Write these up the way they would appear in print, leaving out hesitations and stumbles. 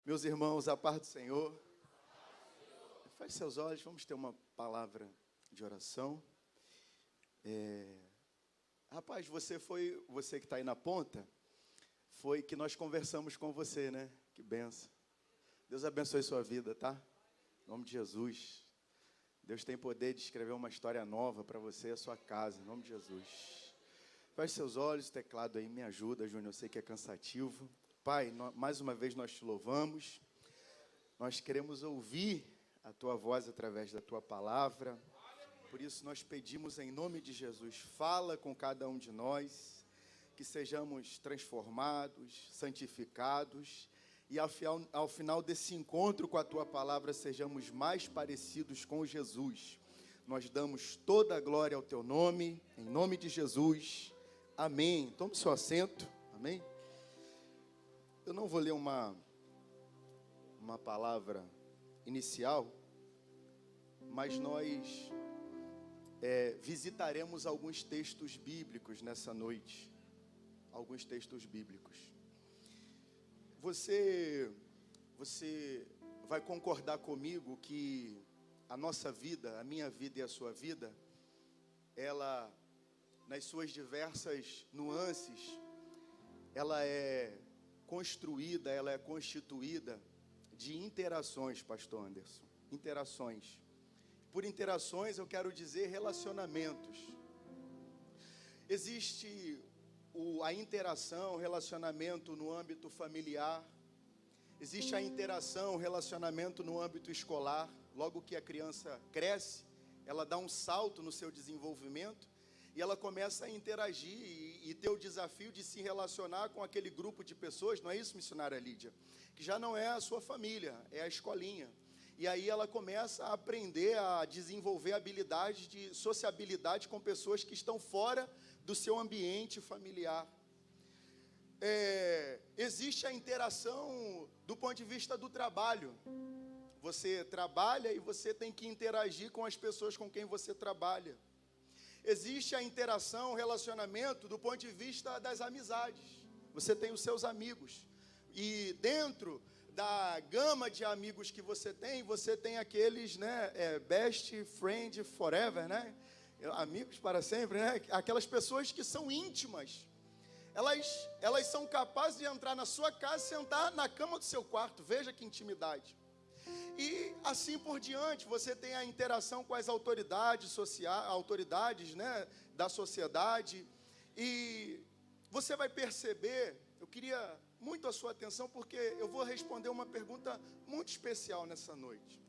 Meus irmãos, a paz do Senhor. Feche seus olhos, vamos ter uma palavra de oração. Rapaz, você que está aí na ponta, foi que nós conversamos com você, né? Que benção. Deus abençoe sua vida, tá? Em nome de Jesus. Deus tem poder de escrever uma história nova para você e a sua casa, em nome de Jesus. Feche seus olhos, teclado aí, me ajuda, Júnior, eu sei que é cansativo. Pai, mais uma vez nós te louvamos, nós queremos ouvir a Tua voz através da Tua palavra, por isso nós pedimos em nome de Jesus, fala com cada um de nós, que sejamos transformados, santificados, e ao final desse encontro com a Tua palavra, sejamos mais parecidos com Jesus. Nós damos toda a glória ao Teu nome, em nome de Jesus, amém. Tome seu assento, amém. Eu não vou ler uma palavra inicial, mas nós visitaremos alguns textos bíblicos nessa noite. Alguns textos bíblicos. Você vai concordar comigo que a nossa vida, a minha vida e a sua vida, ela, nas suas diversas nuances, ela é construída, ela é constituída de interações, pastor Anderson, interações. Por interações eu quero dizer relacionamentos. Existe a interação, o relacionamento no âmbito familiar, existe a interação, o relacionamento no âmbito escolar. Logo que a criança cresce, ela dá um salto no seu desenvolvimento, e ela começa a interagir e ter o desafio de se relacionar com aquele grupo de pessoas, não é isso, missionária Lídia? Que já não é a sua família, é a escolinha. E aí ela começa a aprender a desenvolver habilidades de sociabilidade com pessoas que estão fora do seu ambiente familiar. Existe a interação do ponto de vista do trabalho. Você trabalha e você tem que interagir com as pessoas com quem você trabalha. Existe a interação, o relacionamento do ponto de vista das amizades. Você tem os seus amigos. E dentro da gama de amigos que você tem aqueles, né, best friend forever, né? Amigos para sempre, né? Aquelas pessoas que são íntimas. Elas são capazes de entrar na sua casa e sentar na cama do seu quarto. Veja que intimidade. E assim por diante, você tem a interação com as autoridades né, da sociedade, e você vai perceber, eu queria muito a sua atenção, porque eu vou responder uma pergunta muito especial nessa noite.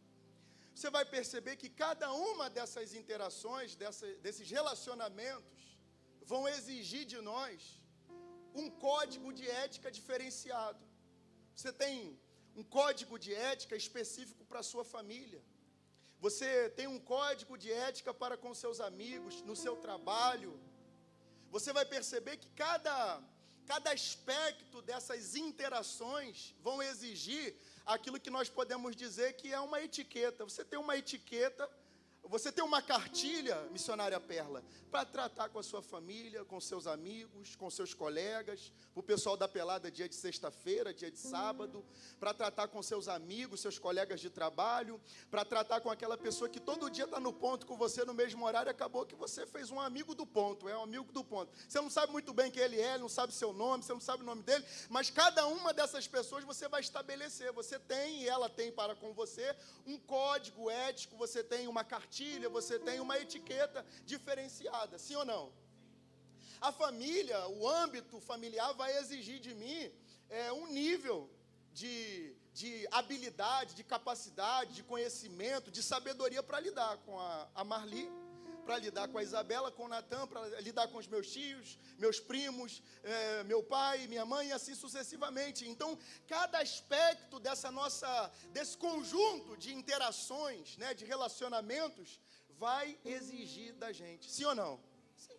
Você vai perceber que cada uma dessas interações, desses relacionamentos, vão exigir de nós um código de ética diferenciado. Você tem um código de ética específico para a sua família. Você tem um código de ética para com seus amigos, no seu trabalho. Você vai perceber que cada aspecto dessas interações vão exigir aquilo que nós podemos dizer que é uma etiqueta. Você tem uma etiqueta, você tem uma cartilha, missionária Perla, para tratar com a sua família, com seus amigos, com seus colegas, o pessoal da pelada dia de sexta-feira, dia de sábado, para tratar com seus amigos, seus colegas de trabalho, para tratar com aquela pessoa que todo dia está no ponto com você no mesmo horário, acabou que você fez um amigo do ponto, é um amigo do ponto. Você não sabe muito bem quem ele não sabe seu nome, você não sabe o nome dele, mas cada uma dessas pessoas você vai estabelecer, você tem e ela tem para com você um código ético, você tem uma cartilha, você tem uma etiqueta diferenciada, sim ou não? A família, o âmbito familiar vai exigir de mim um nível de habilidade, de capacidade, de conhecimento, de sabedoria para lidar com a Marli, para lidar com a Isabela, com o Natan, para lidar com os meus tios, meus primos, meu pai, minha mãe, e assim sucessivamente. Então, cada aspecto desse conjunto de interações, né, de relacionamentos, vai exigir da gente, sim ou não? Sim.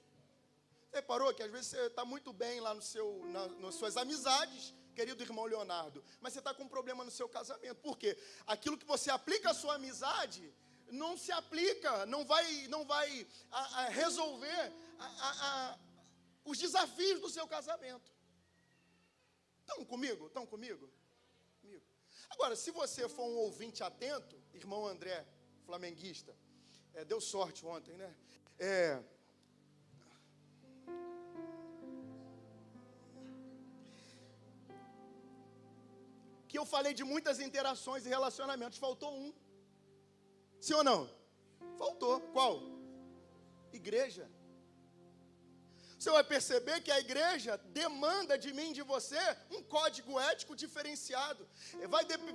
Você reparou que às vezes você está muito bem lá nas suas amizades, querido irmão Leonardo, mas você está com um problema no seu casamento. Por quê? Aquilo que você aplica à sua amizade não se aplica, não vai resolver os desafios do seu casamento. Estão comigo? Estão comigo? Agora, se você for um ouvinte atento, irmão André, flamenguista, deu sorte ontem, né? Que eu falei de muitas interações e relacionamentos, faltou um. Sim ou não? Faltou. Qual? Igreja. Você vai perceber que a igreja demanda de mim, de você, um código ético diferenciado.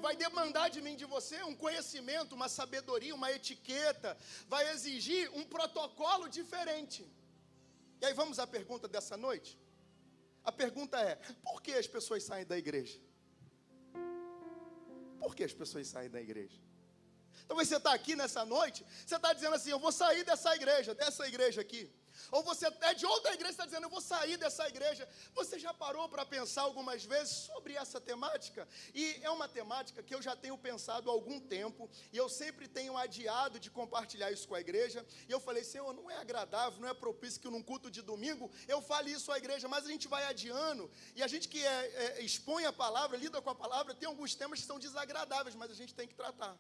Vai demandar de mim, de você, um conhecimento, uma sabedoria, uma etiqueta. Vai exigir um protocolo diferente. E aí vamos à pergunta dessa noite? A pergunta é, por que as pessoas saem da igreja? Por que as pessoas saem da igreja? Talvez você está aqui nessa noite, você está dizendo assim, eu vou sair dessa igreja aqui. Ou você é de outra igreja e está dizendo, eu vou sair dessa igreja. Você já parou para pensar algumas vezes sobre essa temática? E é uma temática que eu já tenho pensado há algum tempo, e eu sempre tenho adiado de compartilhar isso com a igreja. E eu falei, Senhor, não é agradável, não é propício que num culto de domingo eu fale isso à igreja, mas a gente vai adiando, e a gente que expõe a palavra, lida com a palavra, tem alguns temas que são desagradáveis, mas a gente tem que tratar.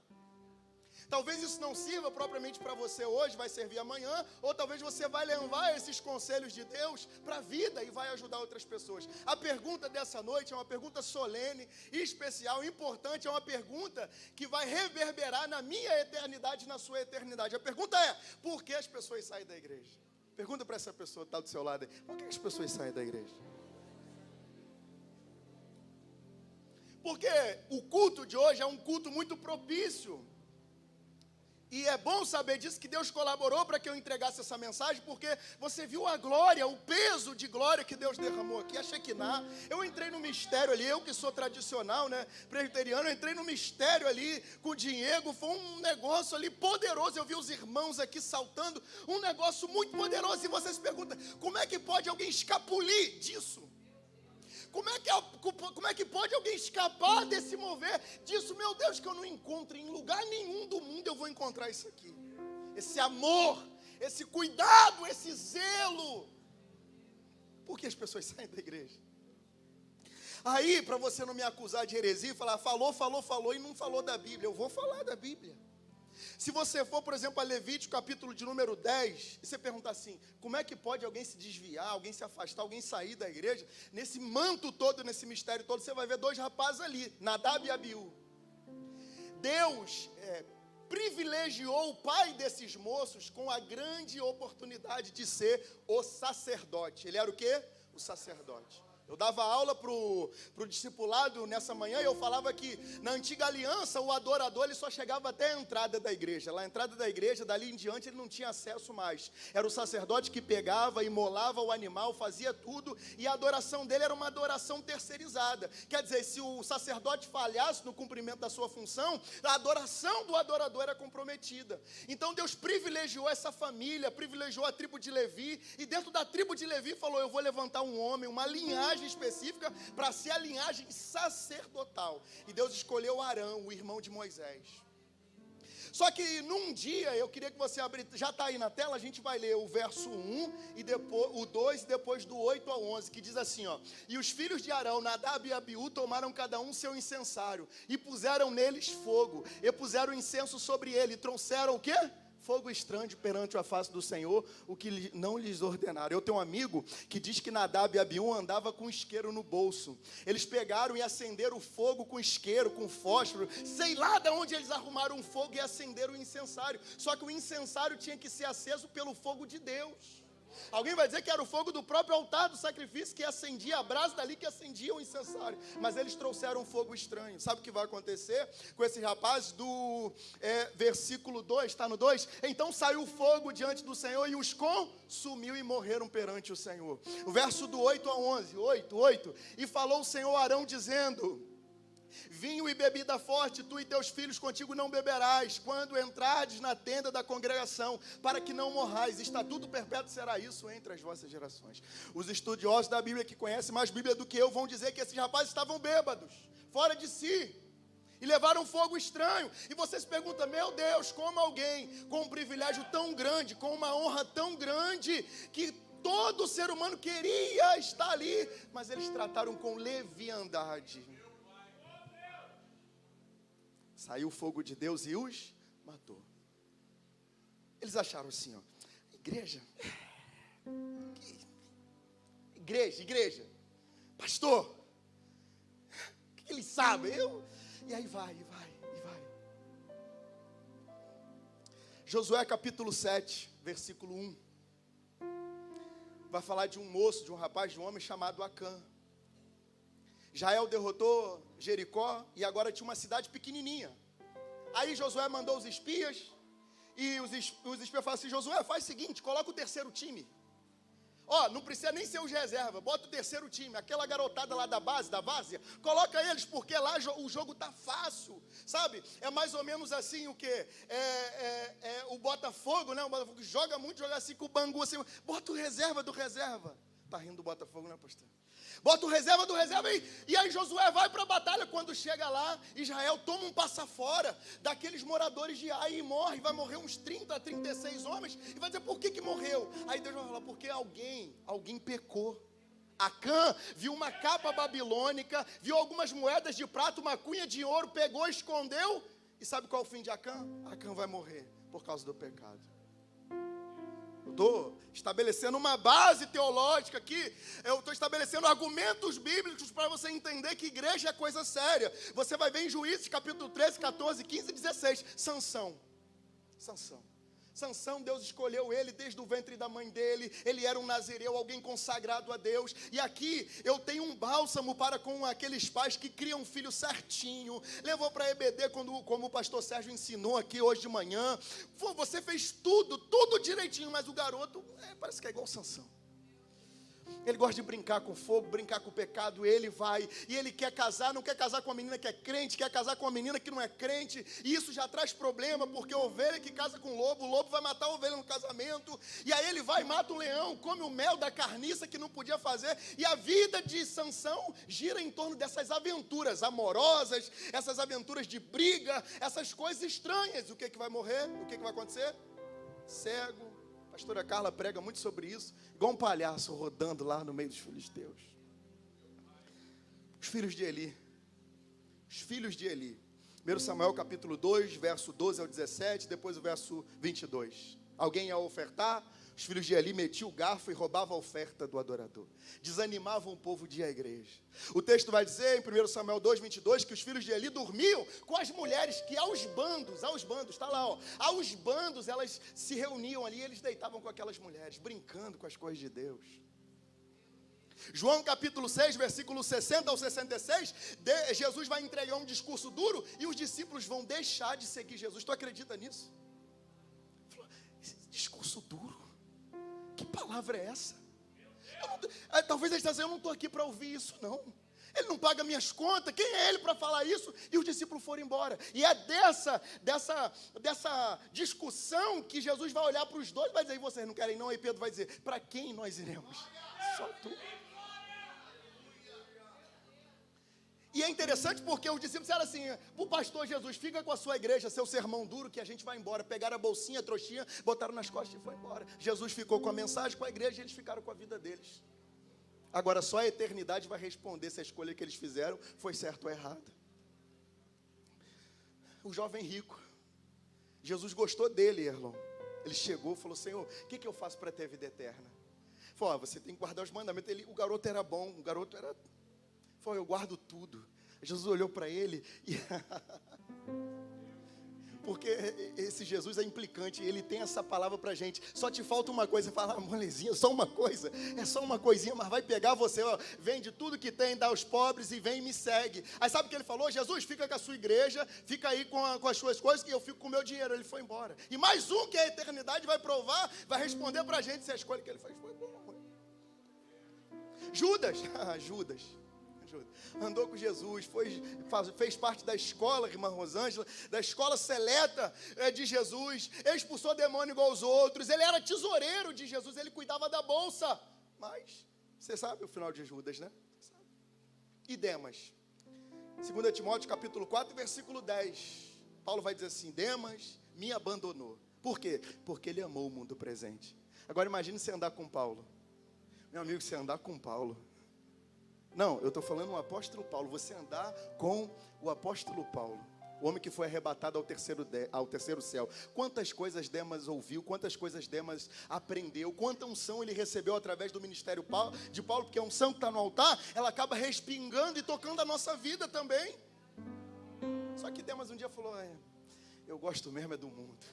Talvez isso não sirva propriamente para você hoje, vai servir amanhã, ou talvez você vai levar esses conselhos de Deus para a vida e vai ajudar outras pessoas. A pergunta dessa noite é uma pergunta solene, especial, importante, é uma pergunta que vai reverberar na minha eternidade e na sua eternidade. A pergunta é, por que as pessoas saem da igreja? Pergunta para essa pessoa que está do seu lado aí, por que as pessoas saem da igreja? Porque o culto de hoje é um culto muito propício. E é bom saber disso, que Deus colaborou para que eu entregasse essa mensagem, porque você viu a glória, o peso de glória que Deus derramou aqui, a Shekinah. Eu entrei no mistério ali, eu que sou tradicional, né, presbiteriano, eu entrei no mistério ali com o Diego, foi um negócio ali poderoso, eu vi os irmãos aqui saltando, um negócio muito poderoso, e você se pergunta, como é que pode alguém escapulir disso? Como é que pode alguém escapar desse mover disso? Meu Deus, que eu não encontro em lugar nenhum do mundo, eu vou encontrar isso aqui. Esse amor, esse cuidado, esse zelo. Por que as pessoas saem da igreja? Aí, para você não me acusar de heresia e falar, falou e não falou da Bíblia. Eu vou falar da Bíblia. Se você for, por exemplo, a Levítico, capítulo de número 10, e você perguntar assim, como é que pode alguém se desviar, alguém se afastar, alguém sair da igreja, nesse manto todo, nesse mistério todo, você vai ver dois rapazes ali, Nadab e Abiú. Deus privilegiou o pai desses moços com a grande oportunidade de ser o sacerdote. Ele era o quê? O sacerdote. Eu dava aula para o discipulado nessa manhã e eu falava que na antiga aliança o adorador ele só chegava até a entrada da igreja. Lá a entrada da igreja, dali em diante ele não tinha acesso mais. Era o sacerdote que pegava, imolava o animal, fazia tudo, e a adoração dele era uma adoração terceirizada. Quer dizer, se o sacerdote falhasse no cumprimento da sua função, a adoração do adorador era comprometida. Então Deus privilegiou essa família, privilegiou a tribo de Levi, e dentro da tribo de Levi falou, eu vou levantar um homem, uma linhagem específica para ser a linhagem sacerdotal. E Deus escolheu Arão, o irmão de Moisés. Só que num dia, eu queria que você abrisse, já está aí na tela, a gente vai ler o verso 1, e depois, o 2, e depois do 8 ao 11, que diz assim, ó, e os filhos de Arão, Nadab e Abiú, tomaram cada um seu incensário, e puseram neles fogo, e puseram incenso sobre ele, e trouxeram o quê? Fogo estranho perante a face do Senhor, o que não lhes ordenaram. Eu tenho um amigo que diz que Nadab e Abiú andava com isqueiro no bolso. Eles pegaram e acenderam o fogo com isqueiro, com fósforo. Sei lá de onde eles arrumaram um fogo e acenderam o incensário. Só que o incensário tinha que ser aceso pelo fogo de Deus. Alguém vai dizer que era o fogo do próprio altar do sacrifício que acendia, a brasa dali que acendia o incensário. Mas eles trouxeram um fogo estranho. Sabe o que vai acontecer com esses rapazes? Do versículo 2, está no 2? Então saiu fogo diante do Senhor e os consumiu e morreram perante o Senhor. O verso do 8 a 11, 8. E falou o Senhor a Arão dizendo, vinho e bebida forte, tu e teus filhos contigo não beberás, quando entrardes na tenda da congregação, para que não morrais. Estatuto perpétuo será isso entre as vossas gerações. Os estudiosos da Bíblia, que conhecem mais Bíblia do que eu, vão dizer que esses rapazes estavam bêbados, fora de si, e levaram fogo estranho. E você se pergunta, meu Deus, como alguém com um privilégio tão grande, com uma honra tão grande, que todo ser humano queria estar ali, mas eles trataram com leviandade. Saiu o fogo de Deus e os matou. Eles acharam assim, ó, igreja, pastor, o que eles sabem? E aí vai. Josué capítulo 7, versículo 1. Vai falar de um moço, de um rapaz, de um homem chamado Acã. Israel derrotou Jericó e agora tinha uma cidade pequenininha. Aí Josué mandou os espias e os espias falaram assim, Josué, faz o seguinte, coloca o terceiro time. Ó, não precisa nem ser os reserva, bota o terceiro time, aquela garotada lá da base, da várzea, coloca eles, porque lá o jogo tá fácil, sabe? É mais ou menos assim o quê? O Botafogo, né? O Botafogo joga muito, joga assim com o Bangu, assim, bota o reserva do reserva. Tá rindo do Botafogo, né, pastor? Bota o reserva do reserva e aí Josué vai para a batalha. Quando chega lá, Israel toma um passa fora daqueles moradores de Ai e morre. Vai morrer uns 30 a 36 homens. E vai dizer, por que morreu? Aí Deus vai falar, porque alguém pecou. Acã viu uma capa babilônica, viu algumas moedas de prata, uma cunha de ouro, pegou, escondeu. E sabe qual é o fim de Acã? Acã vai morrer por causa do pecado. Estou estabelecendo uma base teológica aqui, eu estou estabelecendo argumentos bíblicos para você entender que igreja é coisa séria. Você vai ver em Juízes capítulo 13, 14, 15 e 16, Sansão, Deus escolheu ele desde o ventre da mãe dele, ele era um nazireu, alguém consagrado a Deus, e aqui eu tenho um bálsamo para com aqueles pais que criam um filho certinho, levou para EBD, como o pastor Sérgio ensinou aqui hoje de manhã, você fez tudo direitinho, mas o garoto parece que é igual Sansão. Ele gosta de brincar com fogo, brincar com o pecado, ele vai, e ele quer casar, não quer casar com uma menina que é crente, quer casar com uma menina que não é crente, e isso já traz problema, porque a ovelha que casa com o lobo vai matar a ovelha no casamento, e aí ele vai e mata o leão, come o mel da carniça que não podia fazer, e a vida de Sansão gira em torno dessas aventuras amorosas, essas aventuras de briga, essas coisas estranhas. O que vai morrer? O que vai acontecer? Cego. A pastora Carla prega muito sobre isso, igual um palhaço rodando lá no meio dos filisteus. Os filhos de Eli. 1 Samuel capítulo 2, verso 12 ao 17, depois o verso 22. Alguém ia ofertar, os filhos de Eli metiam o garfo e roubavam a oferta do adorador. Desanimavam o povo de ir à igreja. O texto vai dizer, em 1 Samuel 2, 22, que os filhos de Eli dormiam com as mulheres, que aos bandos, está lá, ó, aos bandos, elas se reuniam ali, e eles deitavam com aquelas mulheres, brincando com as coisas de Deus. João capítulo 6, versículo 60 ao 66, Jesus vai entregar um discurso duro, e os discípulos vão deixar de seguir Jesus. Tu acredita nisso? Esse discurso duro, que palavra é essa? Talvez ele está dizendo, eu não estou aqui para ouvir isso, não. Ele não paga minhas contas, quem é ele para falar isso? E os discípulos foram embora. E é dessa discussão que Jesus vai olhar para os dois e vai dizer, e vocês não querem não? Aí Pedro vai dizer, para quem nós iremos? Só tu. E é interessante porque os discípulos disseram assim, o pastor Jesus, fica com a sua igreja, seu sermão duro, que a gente vai embora. Pegaram a bolsinha, a trouxinha, botaram nas costas e foi embora. Jesus ficou com a mensagem, com a igreja, e eles ficaram com a vida deles. Agora só a eternidade vai responder se a escolha que eles fizeram foi certa ou errada. O jovem rico, Jesus gostou dele, Erlon. Ele chegou e falou, Senhor, o que eu faço para ter vida eterna? Ele falou, você tem que guardar os mandamentos. O garoto era bom, falou, eu guardo tudo. Jesus olhou para ele e... Porque esse Jesus é implicante, ele tem essa palavra para a gente. Só te falta uma coisa, fala, molezinha, só uma coisa. É só uma coisinha, mas vai pegar você, ó, vende tudo que tem, dá aos pobres e vem e me segue. Aí sabe o que ele falou? Jesus, fica com a sua igreja, fica aí com as suas coisas, que eu fico com o meu dinheiro. Ele foi embora. E mais um que a eternidade vai provar, vai responder para a gente se a escolha que ele fez foi boa. Judas. Andou com Jesus, fez parte da escola, irmã Rosângela, da escola seleta de Jesus, expulsou demônio igual aos outros, ele era tesoureiro de Jesus, ele cuidava da bolsa, mas você sabe o final de Judas, né? E Demas, 2 Timóteo capítulo 4, versículo 10, Paulo vai dizer assim, Demas me abandonou, por quê? Porque ele amou o mundo presente. Agora imagine você andar com Paulo, meu amigo, você andar com Paulo, não, eu estou falando o apóstolo Paulo, você andar com o apóstolo Paulo. O homem que foi arrebatado ao terceiro céu. Quantas coisas Demas ouviu, quantas coisas Demas aprendeu, quanta unção ele recebeu através do ministério de Paulo, porque a unção que está no altar, ela acaba respingando e tocando a nossa vida também. Só que Demas um dia falou, eu gosto mesmo é do mundo.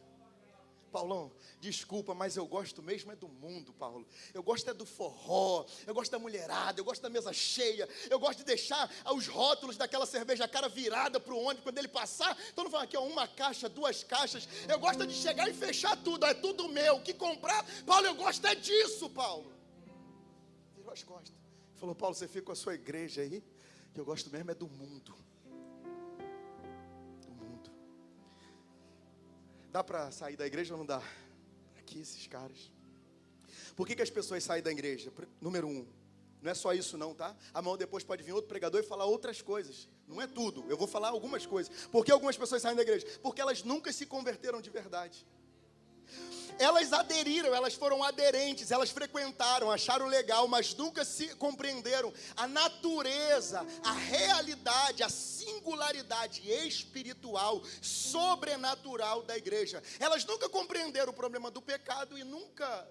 Paulão, desculpa, mas eu gosto mesmo é do mundo, Paulo. Eu gosto é do forró, eu gosto da mulherada, eu gosto da mesa cheia, eu gosto de deixar os rótulos daquela cerveja cara virada para o ônibus quando ele passar. Então não fala aqui, uma caixa, 2 caixas. Eu gosto de chegar e fechar tudo, é tudo meu. O que comprar, Paulo, eu gosto é disso, Paulo. Virou as costas. Falou, Paulo, você fica com a sua igreja aí, que eu gosto mesmo é do mundo. Dá para sair da igreja ou não dá? Aqui esses caras. Por que as pessoas saem da igreja? Número 1, não é só isso não, tá? Amanhã depois pode vir outro pregador e falar outras coisas. Não é tudo, eu vou falar algumas coisas. Por que algumas pessoas saem da igreja? Porque elas nunca se converteram de verdade. Elas aderiram, elas foram aderentes, elas frequentaram, acharam legal, mas nunca se compreenderam a natureza, a realidade, a singularidade espiritual, sobrenatural da igreja. Elas nunca compreenderam o problema do pecado e nunca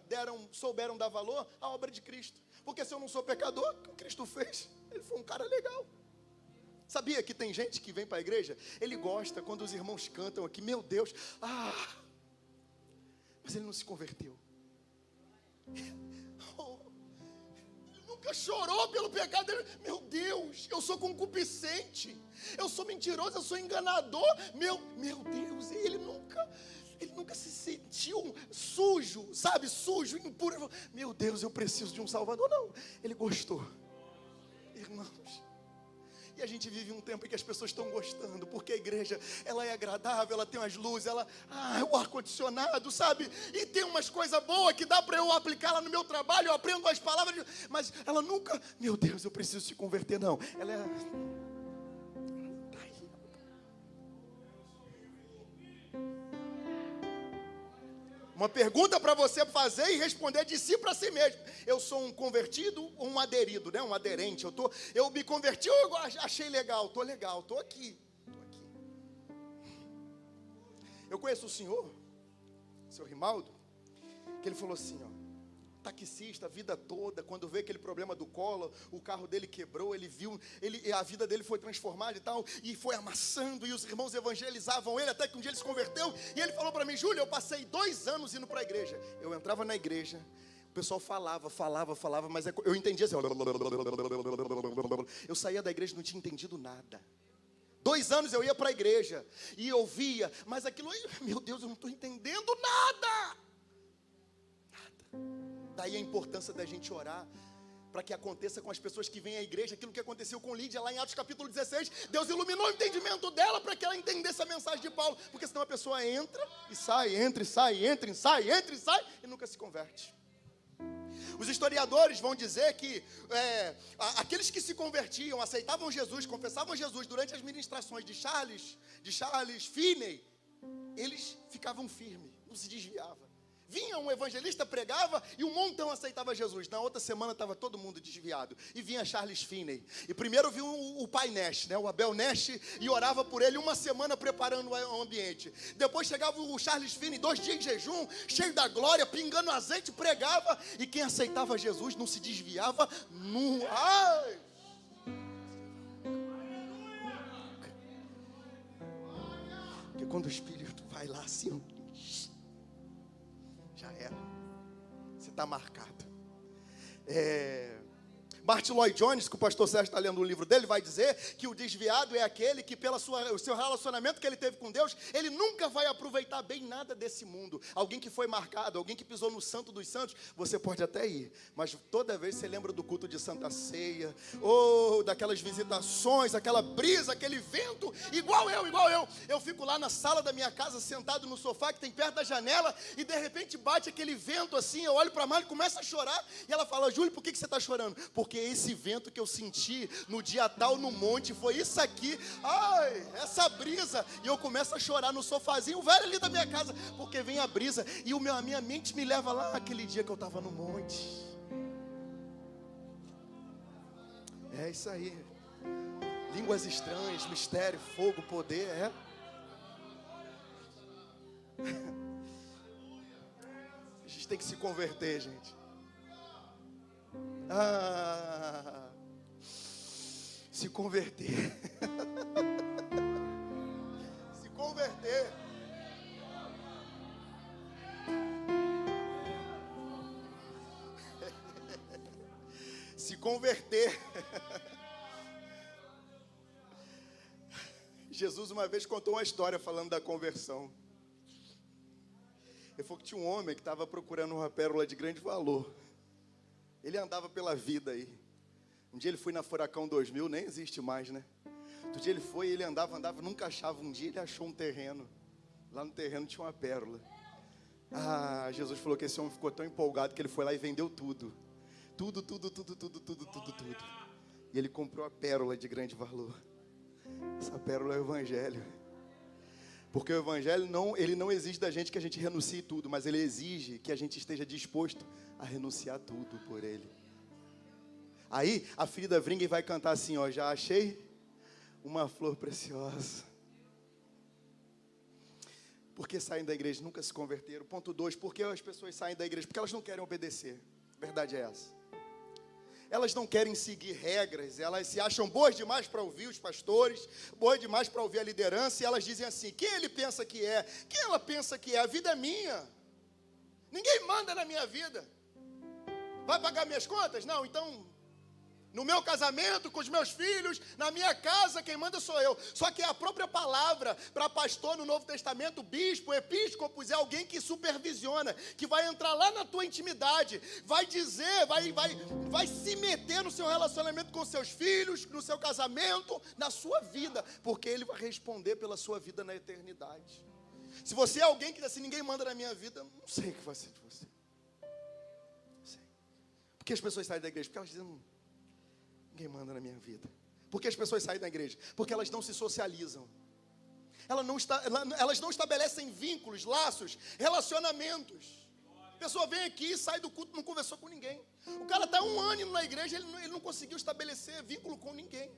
souberam dar valor à obra de Cristo. Porque se eu não sou pecador, o que Cristo fez? Ele foi um cara legal. Sabia que tem gente que vem para a igreja, ele gosta quando os irmãos cantam aqui, meu Deus, mas ele não se converteu. Ele nunca chorou pelo pecado dele. Meu Deus, eu sou concupiscente, eu sou mentiroso, eu sou enganador. Meu Deus, ele nunca se sentiu sujo, sabe, sujo, impuro. Meu Deus, eu preciso de um Salvador. Não, ele gostou. Irmãos, e a gente vive um tempo em que as pessoas estão gostando, porque a igreja, ela é agradável, ela tem umas luzes, o ar-condicionado, sabe? E tem umas coisas boas que dá para eu aplicar lá no meu trabalho, eu aprendo as palavras, mas ela nunca, meu Deus, eu preciso se converter, não. Ela é... Uma pergunta para você fazer e responder de si para si mesmo. Eu sou um convertido ou um aderido, né? Um aderente. Eu me converti ou eu achei legal? Estou aqui. Eu conheço o senhor Rimaldo, que ele falou assim, taxista a vida toda, quando veio aquele problema do colo, o carro dele quebrou, ele viu, a vida dele foi transformada e tal, e foi amassando, e os irmãos evangelizavam ele, até que um dia ele se converteu, e ele falou para mim, Júlio, eu passei 2 anos indo para a igreja. Eu entrava na igreja, o pessoal falava, mas eu entendia assim, eu saía da igreja e não tinha entendido nada. 2 anos eu ia para a igreja, e ouvia, mas aquilo, meu Deus, eu não estou entendendo nada. Daí a importância da gente orar para que aconteça com as pessoas que vêm à igreja aquilo que aconteceu com Lídia lá em Atos capítulo 16. Deus iluminou o entendimento dela para que ela entendesse a mensagem de Paulo, porque senão a pessoa entra e sai, entra e sai, entra e sai e nunca se converte. Os historiadores vão dizer que aqueles que se convertiam, aceitavam Jesus, confessavam Jesus durante as ministrações de Charles Finney, eles ficavam firmes, não se desviavam. Vinha um evangelista, pregava e um montão aceitava Jesus. Na outra semana estava todo mundo desviado. E vinha Charles Finney. E primeiro viu o pai Nash, né, o Abel Nash, e orava por ele 1 semana preparando o ambiente. Depois chegava o Charles Finney, 2 dias de jejum, cheio da glória, pingando azeite, pregava. E quem aceitava Jesus não se desviava. Porque quando o Espírito vai lá assim... já era, você está marcado. Martin Lloyd Jones, que o pastor Sérgio está lendo o livro dele, vai dizer que o desviado é aquele que pelo seu relacionamento que ele teve com Deus, ele nunca vai aproveitar bem nada desse mundo. Alguém que foi marcado, alguém que pisou no santo dos santos, você pode até ir, mas toda vez você lembra do culto de Santa Ceia, ou daquelas visitações, aquela brisa, aquele vento, igual eu fico lá na sala da minha casa, sentado no sofá que tem perto da janela, e de repente bate aquele vento assim, eu olho para a Mari e começo a chorar, e ela fala, Júlio, por que você está chorando? Porque esse vento que eu senti no dia tal no monte, foi isso aqui, essa brisa, e eu começo a chorar no sofazinho, velho ali da minha casa, porque vem a brisa, e a minha mente me leva lá, aquele dia que eu estava no monte. É isso aí, línguas estranhas, mistério, fogo, poder, tem que se converter, gente. Se converter. Se converter. Se converter. Jesus uma vez contou uma história falando da conversão. Ele falou que tinha um homem que estava procurando uma pérola de grande valor. Ele andava pela vida aí. Um dia ele foi na Furacão 2000, nem existe mais, né? Outro dia ele foi, ele andava, nunca achava. Um dia ele achou um terreno. Lá no terreno tinha uma pérola. Jesus falou que esse homem ficou tão empolgado que ele foi lá e vendeu tudo. Tudo. E ele comprou a pérola de grande valor. Essa pérola é o Evangelho. Porque o Evangelho ele não exige da gente que a gente renuncie tudo, mas ele exige que a gente esteja disposto a renunciar tudo por ele. Aí a Frida Vringen vai cantar assim, ó: já achei uma flor preciosa. Por que saem da igreja? Nunca se converteram. Ponto 2, por que as pessoas saem da igreja? Porque elas não querem obedecer. A verdade é essa. Elas não querem seguir regras, elas se acham boas demais para ouvir os pastores, boas demais para ouvir a liderança, e elas dizem assim: quem ele pensa que é? Quem ela pensa que é? A vida é minha. Ninguém manda na minha vida. Vai pagar minhas contas? Não, então, no meu casamento, com os meus filhos, na minha casa, quem manda sou eu. Só que a própria palavra para pastor no Novo Testamento, bispo, episcopos, é alguém que supervisiona, que vai entrar lá na tua intimidade, vai dizer, vai se meter no seu relacionamento com seus filhos, no seu casamento, na sua vida, porque ele vai responder pela sua vida na eternidade. Se você é alguém que diz assim: ninguém manda na minha vida, não sei o que vai ser de você. Não sei. Por que as pessoas saem da igreja? Porque elas dizem: ninguém manda na minha vida. Por que as pessoas saem da igreja? Porque elas não se socializam. Elas não estabelecem vínculos, laços, relacionamentos. A pessoa vem aqui, sai do culto, não conversou com ninguém. O cara está 1 ano indo na igreja, ele não conseguiu estabelecer vínculo com ninguém.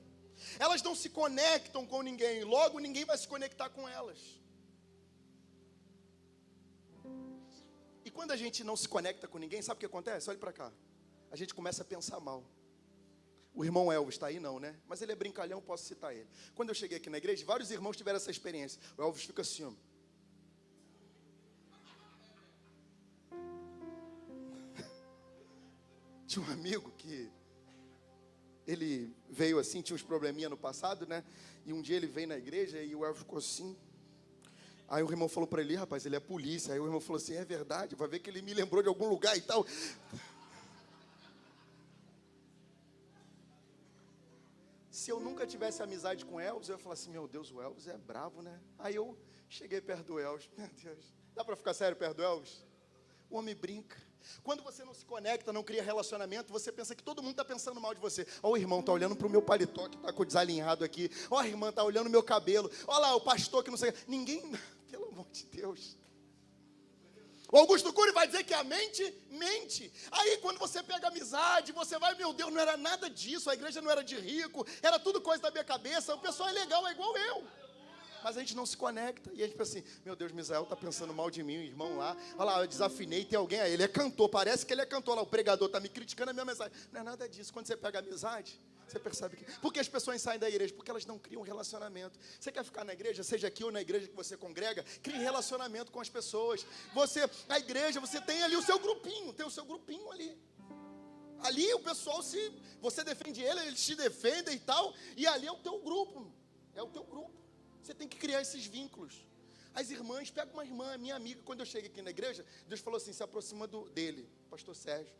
Elas não se conectam com ninguém, logo ninguém vai se conectar com elas. E quando a gente não se conecta com ninguém, sabe o que acontece? Olha para cá. A gente começa a pensar mal. O irmão Elvis está aí não, né? Mas ele é brincalhão, posso citar ele. Quando eu cheguei aqui na igreja, vários irmãos tiveram essa experiência. O Elvis fica assim, ó. Tinha um amigo que ele veio assim, tinha uns probleminha no passado, né? E um dia ele veio na igreja e o Elvis ficou assim. Aí o irmão falou para ele: rapaz, ele é polícia. Aí o irmão falou assim: é verdade, vai ver que ele me lembrou de algum lugar e tal. Se eu nunca tivesse amizade com o Elvis, eu ia falar assim: meu Deus, o Elvis é bravo, né? Aí eu cheguei perto do Elvis. Meu Deus, dá para ficar sério perto do Elvis? O homem brinca. Quando você não se conecta, não cria relacionamento, você pensa que todo mundo está pensando mal de você. Ó, o irmão está olhando para o meu paletó que está com o desalinhado aqui. Ó, a irmã está olhando o meu cabelo. Ó lá, o pastor que não sei. Ninguém, pelo amor de Deus. O Augusto Cury vai dizer que a mente mente. Aí quando você pega amizade, você vai: meu Deus, não era nada disso, a igreja não era de rico, era tudo coisa da minha cabeça, o pessoal é legal, é igual eu. Mas a gente não se conecta, e a gente pensa assim: meu Deus, Misael está pensando mal de mim, o irmão lá. Olha lá, eu desafinei, tem alguém aí, ele é cantor, parece que ele é cantor lá, o pregador está me criticando a minha mensagem. Não é nada disso. Quando você pega amizade, você percebe que... Por que as pessoas saem da igreja? Porque elas não criam relacionamento. Você quer ficar na igreja, seja aqui ou na igreja que você congrega, crie relacionamento com as pessoas. Na igreja, você tem ali o seu grupinho, tem o seu grupinho ali. Ali o pessoal, você defende ele, eles te defendem e tal, e ali é o teu grupo. É o teu grupo. Você tem que criar esses vínculos. As irmãs, pega uma irmã, minha amiga, quando eu cheguei aqui na igreja, Deus falou assim: se aproxima dele, pastor Sérgio.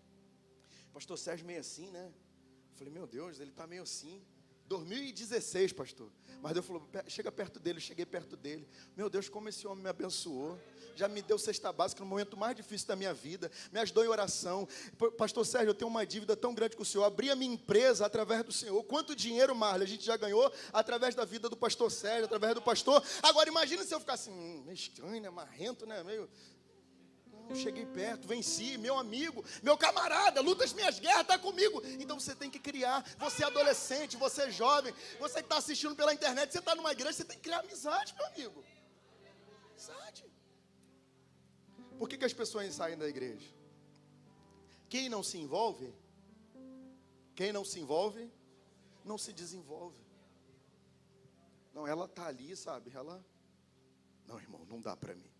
Pastor Sérgio meio assim, né? Eu falei: meu Deus, ele está meio assim. 2016, pastor. Mas Deus falou: chega perto dele. Eu cheguei perto dele. Meu Deus, como esse homem me abençoou. Já me deu cesta básica no momento mais difícil da minha vida. Me ajudou em oração. Pastor Sérgio, eu tenho uma dívida tão grande com o senhor. Abri a minha empresa através do senhor. Quanto dinheiro, Marley, a gente já ganhou através da vida do pastor Sérgio, através do pastor. Agora imagina se eu ficar assim, meio estranho, né? Marrento, né? Meio... Não, cheguei perto, venci, meu amigo, meu camarada, luta as minhas guerras, está comigo. Então você tem que criar. Você é adolescente, você é jovem, você que está assistindo pela internet, você está numa igreja, você tem que criar amizade, meu amigo. Amizade. Por que as pessoas saem da igreja? Quem não se envolve, não se desenvolve. Não, ela está ali, sabe? Não, irmão, não dá para mim.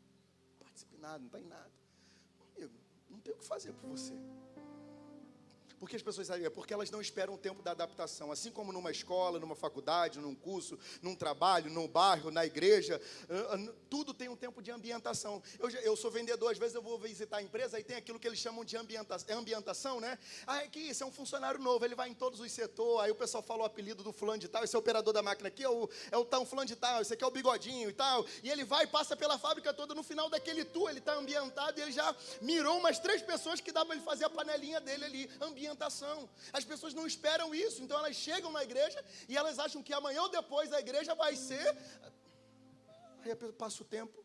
Não participe nada, não está em nada. Amigo, não tem o que fazer por você. Porque as pessoas sabem, porque elas não esperam o tempo da adaptação. Assim como numa escola, numa faculdade, num curso, num trabalho, num bairro, na igreja, tudo tem um tempo de ambientação. Eu sou vendedor, às vezes eu vou visitar a empresa e tem aquilo que eles chamam de ambientação, né? Que isso é um funcionário novo, ele vai em todos os setores, aí o pessoal fala o apelido do fulano de tal, esse é o operador da máquina aqui, é o tal fulano de tal, esse aqui é o bigodinho e tal, e ele vai e passa pela fábrica toda, no final daquele tour, ele está ambientado e ele já mirou umas 3 pessoas que dá para ele fazer a panelinha dele ali, ambientação. As pessoas não esperam isso, então elas chegam na igreja e elas acham que amanhã ou depois a igreja vai ser. Aí passa o tempo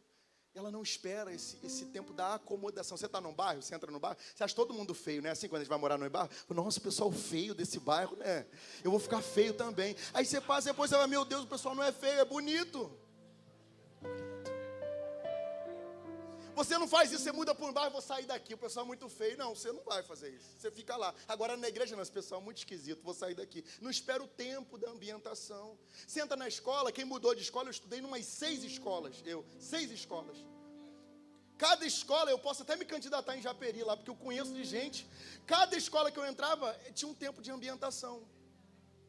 e ela não espera esse tempo da acomodação. Você está num bairro, você entra no bairro, você acha todo mundo feio, né? Assim, quando a gente vai morar no bairro, nossa, o pessoal feio desse bairro, né? Eu vou ficar feio também. Aí você passa, depois você vai, meu Deus, o pessoal não é feio, é bonito. Você não faz isso, você muda para um bairro, vou sair daqui, o pessoal é muito feio. Não, você não vai fazer isso, você fica lá. Agora na igreja, não, esse pessoal é muito esquisito, vou sair daqui. Não espera o tempo da ambientação. Você entra na escola, quem mudou de escola, eu estudei em umas 6 escolas. 6 escolas. Cada escola, eu posso até me candidatar em Japeri lá, porque eu conheço de gente. Cada escola que eu entrava, tinha um tempo de ambientação.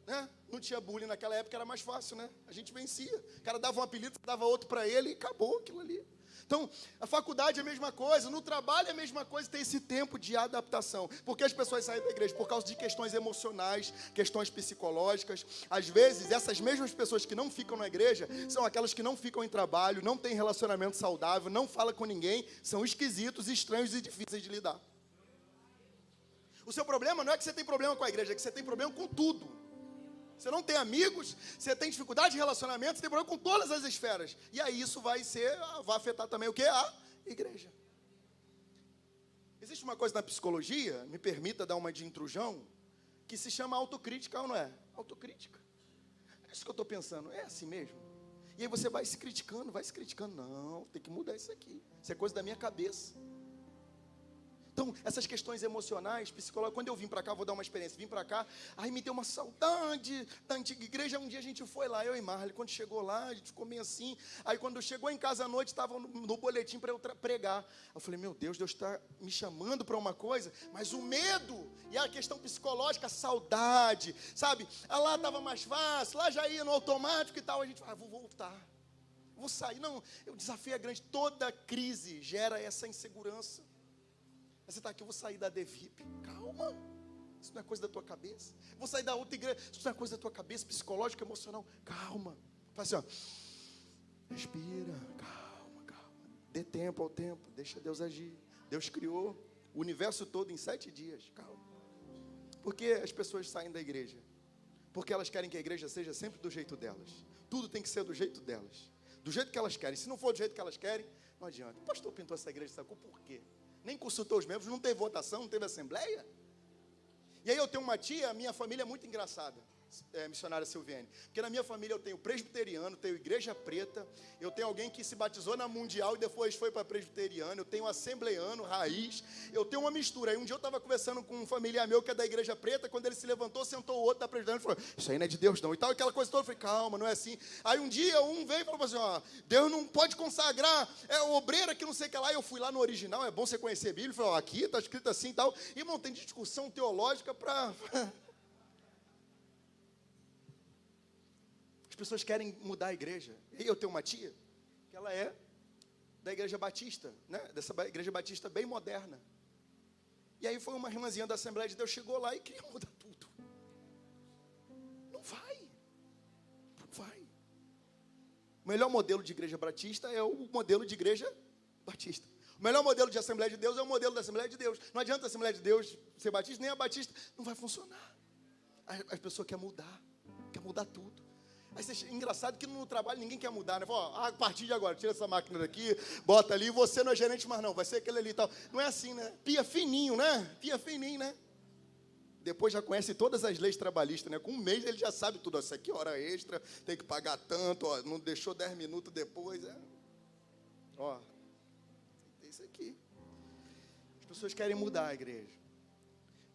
Né? Não tinha bullying naquela época, era mais fácil, né? A gente vencia. O cara dava um apelido, dava outro para ele e acabou aquilo ali. Então, a faculdade é a mesma coisa, no trabalho é a mesma coisa, tem esse tempo de adaptação. Porque as pessoas saem da igreja? Por causa de questões emocionais, questões psicológicas. Às vezes, essas mesmas pessoas que não ficam na igreja, são aquelas que não ficam em trabalho, não têm relacionamento saudável, não falam com ninguém, são esquisitos, estranhos e difíceis de lidar. O seu problema não é que você tem problema com a igreja, é que você tem problema com tudo. Você não tem amigos, você tem dificuldade de relacionamento, você tem problema com todas as esferas. E aí isso vai afetar também o quê? A igreja. Existe uma coisa na psicologia, me permita dar uma de intrusão, que se chama autocrítica, ou não é? Autocrítica. É isso que eu estou pensando, é assim mesmo? E aí você vai se criticando, não, tem que mudar isso aqui. Isso é coisa da minha cabeça. Então, essas questões emocionais, psicológicas, quando eu vim para cá, vou dar uma experiência, vim para cá, aí me deu uma saudade da antiga igreja. Um dia a gente foi lá, eu e Marley, quando chegou lá, a gente ficou meio assim. Aí quando chegou em casa à noite, estava no boletim para eu pregar. Eu falei, meu Deus está me chamando para uma coisa, mas o medo e a questão psicológica, a saudade, sabe? Lá estava mais fácil, lá já ia no automático e tal. A gente fala, vou voltar, vou sair. Não, o desafio é grande, toda crise gera essa insegurança. Você está aqui, eu vou sair da DVIP. Calma, isso não é coisa da tua cabeça. Vou sair da outra igreja, isso não é coisa da tua cabeça, psicológica, emocional. Calma. Faz assim, ó. Respira, calma. Dê tempo ao tempo, deixa Deus agir. Deus criou o universo todo em 7 dias. Calma. Por que as pessoas saem da igreja? Porque elas querem que a igreja seja sempre do jeito delas. Tudo tem que ser do jeito delas. Do jeito que elas querem. Se não for do jeito que elas querem, não adianta. O pastor pintou essa igreja, sacou por quê? Nem consultou os membros, não teve votação, não teve assembleia. E aí eu tenho uma tia, minha família é muito engraçada, missionária Silviane, porque na minha família eu tenho presbiteriano, tenho igreja preta, eu tenho alguém que se batizou na mundial e depois foi para presbiteriano, eu tenho assembleiano, raiz, eu tenho uma mistura. Aí um dia eu estava conversando com um familiar meu que é da igreja preta, quando ele se levantou, sentou o outro da presbiteriana e falou, isso aí não é de Deus não, e tal, aquela coisa toda. Eu falei, calma, não é assim. Aí um dia um veio e falou assim, ó, Deus não pode consagrar, obreira que não sei o que lá. Eu fui lá no original, é bom você conhecer a Bíblia, falei, ó, aqui está escrito assim e tal. Irmão, tem discussão teológica para... As pessoas querem mudar a igreja. E eu tenho uma tia, que ela é da igreja batista, né? Dessa igreja batista bem moderna. E aí foi uma irmãzinha da Assembleia de Deus, chegou lá e queria mudar tudo. Não vai. O melhor modelo de igreja batista é o modelo de igreja batista. O melhor modelo de Assembleia de Deus é o modelo da Assembleia de Deus. Não adianta a Assembleia de Deus ser batista, nem a batista. Não vai funcionar. A pessoa quer mudar tudo. Aí engraçado que no trabalho ninguém quer mudar, né? Fala, a partir de agora, tira essa máquina daqui, bota ali, você não é gerente mais não, vai ser aquele ali e tal. Não é assim, né? Pia fininho, né? Depois já conhece todas as leis trabalhistas, né? Com 1 mês ele já sabe tudo. Isso aqui, hora extra, tem que pagar tanto, ó, não deixou 10 minutos depois. Ó, tem isso aqui. As pessoas querem mudar a igreja.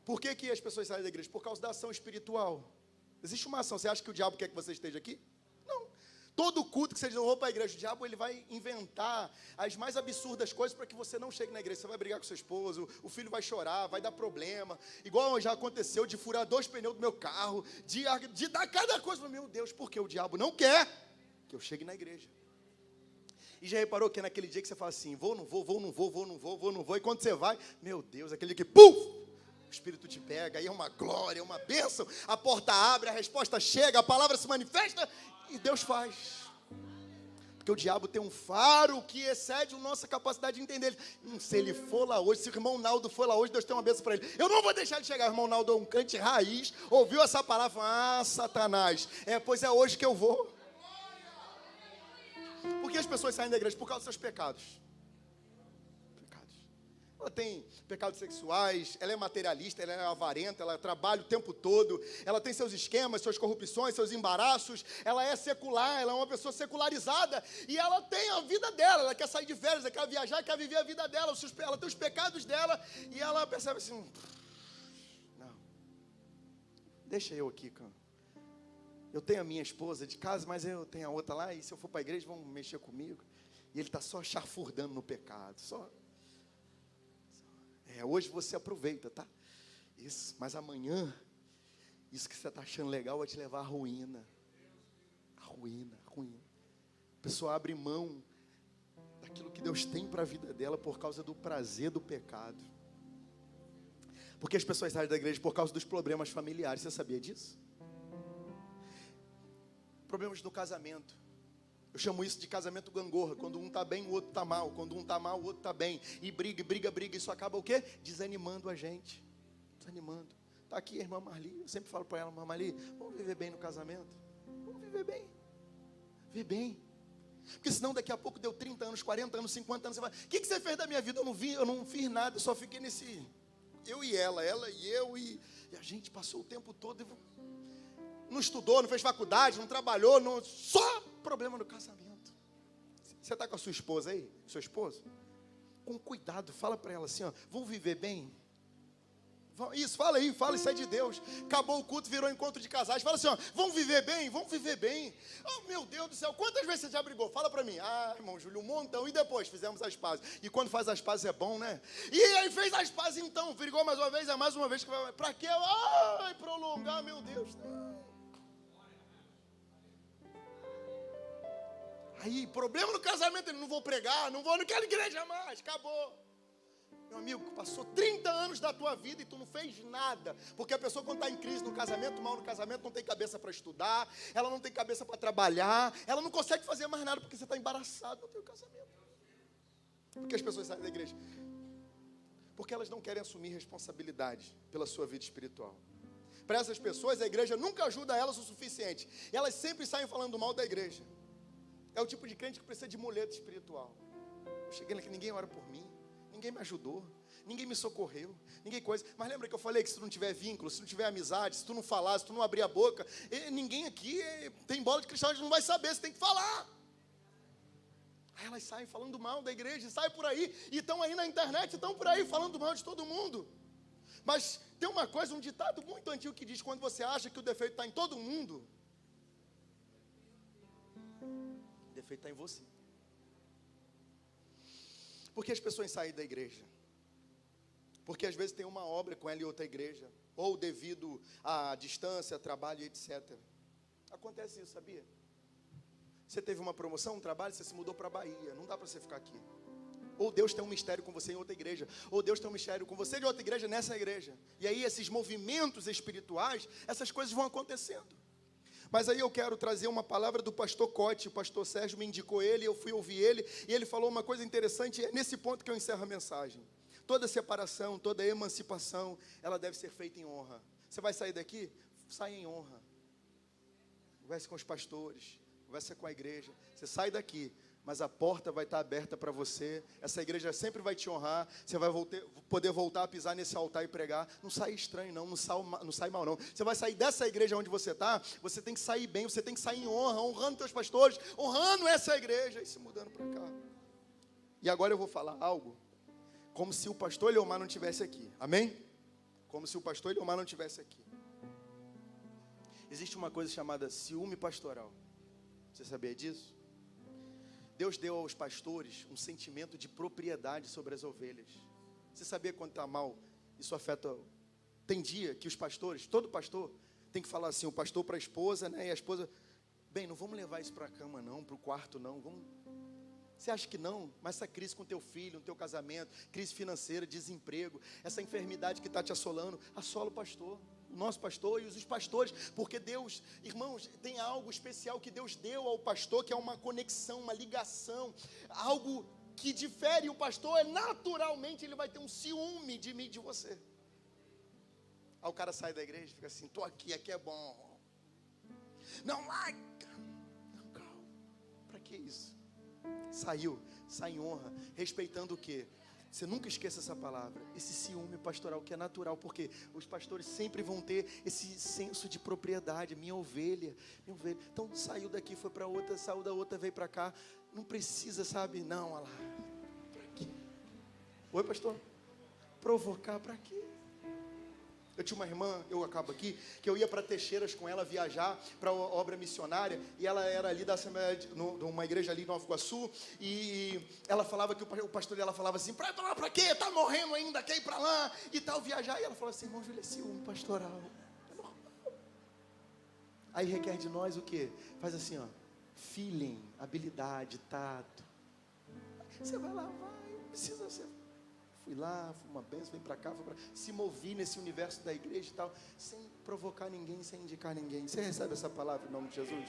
Por que as pessoas saem da igreja? Por causa da ação espiritual. Existe uma ação. Você acha que o diabo quer que você esteja aqui? Não. Todo culto que você diz, eu vou para a igreja, o diabo ele vai inventar as mais absurdas coisas para que você não chegue na igreja. Você vai brigar com seu esposo, o filho vai chorar, vai dar problema. Igual já aconteceu de furar 2 pneus do meu carro, de dar cada coisa. Meu Deus, porque o diabo não quer que eu chegue na igreja. E já reparou que é naquele dia que você fala assim, vou, não vou, vou, não vou, vou, não vou, vou, não vou. E quando você vai, meu Deus, aquele dia que, puf, o Espírito te pega, aí é uma glória, é uma bênção. A porta abre, a resposta chega, a palavra se manifesta e Deus faz. Porque o diabo tem um faro que excede a nossa capacidade de entender. Se ele for lá hoje, se o irmão Naldo for lá hoje, Deus tem uma bênção para ele. Eu não vou deixar ele chegar. O irmão Naldo é um crente raiz, ouviu essa palavra, Satanás, pois é hoje que eu vou. Por que as pessoas saem da igreja? Por causa dos seus pecados. Ela tem pecados sexuais, ela é materialista, ela é avarenta, ela trabalha o tempo todo, ela tem seus esquemas, suas corrupções, seus embaraços, ela é secular, ela é uma pessoa secularizada, e ela tem a vida dela, ela quer sair de férias, ela quer viajar, quer viver a vida dela, ela tem os pecados dela, e ela percebe assim, não, deixa eu aqui, cara. Eu tenho a minha esposa de casa, mas eu tenho a outra lá, e se eu for para a igreja, vão mexer comigo, e ele está só chafurdando no pecado, hoje você aproveita, tá? Isso, mas amanhã, isso que você está achando legal vai te levar à ruína. A ruína. A pessoa abre mão daquilo que Deus tem para a vida dela por causa do prazer do pecado. Porque as pessoas saem da igreja por causa dos problemas familiares, você sabia disso? Problemas do casamento. Eu chamo isso de casamento gangorra, quando um está bem, o outro está mal, quando um está mal, o outro está bem, e briga, isso acaba o quê? Desanimando a gente, desanimando. Está aqui a irmã Marli, eu sempre falo para ela, irmã Marli, vamos viver bem no casamento, vamos viver bem, porque senão daqui a pouco deu 30 anos, 40 anos, 50 anos, você vai, o que você fez da minha vida? Eu não fiz nada, eu só fiquei nesse, eu e ela e eu, e a gente passou o tempo todo, não estudou, não fez faculdade, não trabalhou, só problema no casamento. Você está com a sua esposa aí? Seu esposo? Com cuidado, fala para ela assim, vamos viver bem? Isso, fala isso é de Deus. Acabou o culto, virou encontro de casais. Fala assim, vamos viver bem? Oh, meu Deus do céu, quantas vezes você já brigou? Fala para mim. Irmão Júlio, um montão. E depois, fizemos as pazes. E quando faz as pazes é bom, né? E aí fez as pazes então, brigou mais uma vez, é mais uma vez. Para quê? Prolongar, meu Deus. Aí, problema no casamento, ele não vou pregar, não vou naquela igreja mais, acabou. Meu amigo, passou 30 anos da tua vida e tu não fez nada. Porque a pessoa quando está em crise no casamento, mal no casamento, não tem cabeça para estudar, ela não tem cabeça para trabalhar, ela não consegue fazer mais nada porque você está embaraçado no teu casamento. Por que as pessoas saem da igreja? Porque elas não querem assumir responsabilidade pela sua vida espiritual. Para essas pessoas, a igreja nunca ajuda elas o suficiente. Elas sempre saem falando mal da igreja. É o tipo de crente que precisa de muleta espiritual. Eu cheguei aqui, ninguém ora por mim, ninguém me ajudou, ninguém me socorreu, ninguém coisa. Mas lembra que eu falei que se tu não tiver vínculo, se tu não tiver amizade, se tu não falar, se tu não abrir a boca, ninguém aqui tem bola de cristal, a gente não vai saber, você tem que falar. Aí elas saem falando mal da igreja, saem por aí, e estão aí na internet, estão por aí falando mal de todo mundo. Mas tem uma coisa, um ditado muito antigo que diz, quando você acha que o defeito está em todo mundo, o defeito está em você. Por que as pessoas saem da igreja? Porque às vezes tem uma obra com ela e outra igreja, ou devido à distância, trabalho, etc. Acontece isso, sabia? Você teve uma promoção, um trabalho, você se mudou para a Bahia, não dá para você ficar aqui. Ou Deus tem um mistério com você em outra igreja, ou Deus tem um mistério com você de outra igreja nessa igreja. E aí esses movimentos espirituais, essas coisas vão acontecendo. Mas aí eu quero trazer uma palavra do pastor Cote. O pastor Sérgio me indicou ele, eu fui ouvir ele, e ele falou uma coisa interessante, é nesse ponto que eu encerro a mensagem. Toda separação, toda emancipação, ela deve ser feita em honra. Você vai sair daqui? Sai em honra. Converse com os pastores, converse com a igreja. Você sai daqui, mas a porta vai estar aberta para você. Essa igreja sempre vai te honrar. Você vai poder voltar a pisar nesse altar e pregar. Não sai estranho não sai mal não. Você vai sair dessa igreja onde você está, você tem que sair bem, você tem que sair em honra, honrando teus pastores, honrando essa igreja e se mudando para cá. E agora eu vou falar algo como se o pastor Leomar não estivesse aqui. Amém? Como se o pastor Eliomar não estivesse aqui. Existe uma coisa chamada ciúme pastoral. Você sabia disso? Deus deu aos pastores um sentimento de propriedade sobre as ovelhas. Você sabia quando está mal? Isso afeta. Tem dia que os pastores, todo pastor, tem que falar assim, o pastor para a esposa, né? E a esposa, bem, não vamos levar isso para a cama não, para o quarto não. Você acha que não? Mas essa crise com teu filho, no teu casamento, crise financeira, desemprego, essa enfermidade que está te assolando, assola o pastor. O nosso pastor e os pastores, porque Deus, irmãos, tem algo especial que Deus deu ao pastor, que é uma conexão, uma ligação, algo que difere o pastor, naturalmente ele vai ter um ciúme de mim, de você. Aí o cara sai da igreja e fica assim, tô aqui é bom. Não larga. Não, calma. Para que isso? Saiu, sai em honra, respeitando o quê? Você nunca esqueça essa palavra, esse ciúme pastoral que é natural, porque os pastores sempre vão ter esse senso de propriedade, minha ovelha. Então saiu daqui, foi para outra, saiu da outra, veio para cá. Não precisa, sabe? Não, olha lá. Para quê? Oi, pastor? Provocar para quê? Eu tinha uma irmã, eu acabo aqui, que eu ia para Teixeiras com ela viajar para obra missionária, e ela era ali da Assembleia, numa igreja ali em Nova Iguaçu, e ela falava que o pastor dela falava assim, para lá para quê? Tá morrendo ainda, quer ir para lá e tal, viajar. E ela falou assim, irmão Júlio, é ciúme pastoral, é normal. Aí requer de nós o quê? Faz assim, ó, feeling, habilidade, tato. Você vai lá, vai, não precisa ser. Fui lá, fui uma bênção, vem para cá, se movi nesse universo da igreja e tal, sem provocar ninguém, sem indicar ninguém. Você recebe essa palavra em nome de Jesus?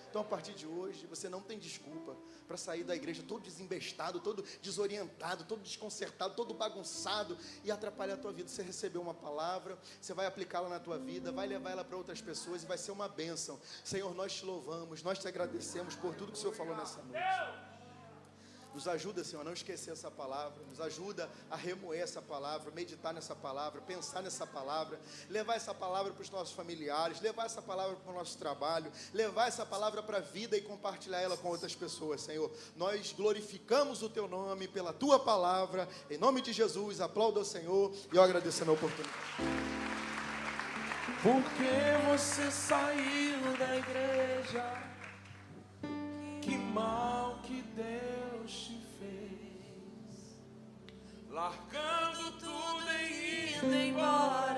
Então a partir de hoje, você não tem desculpa para sair da igreja todo desembestado, todo desorientado, todo desconcertado, todo bagunçado e atrapalhar a tua vida. Você recebeu uma palavra, você vai aplicá-la na tua vida, vai levar ela para outras pessoas e vai ser uma bênção. Senhor, nós te louvamos, nós te agradecemos por tudo que o Senhor falou nessa noite. Nos ajuda, Senhor, a não esquecer essa palavra. Nos ajuda a remoer essa palavra, meditar nessa palavra, pensar nessa palavra, levar essa palavra para os nossos familiares, levar essa palavra para o nosso trabalho, levar essa palavra para a vida e compartilhar ela com outras pessoas, Senhor. Nós glorificamos o Teu nome pela Tua palavra, em nome de Jesus. Aplauda o Senhor e eu agradeço a oportunidade. Porque você saiu da igreja, que mal que Deus te fez, largando tudo e indo embora.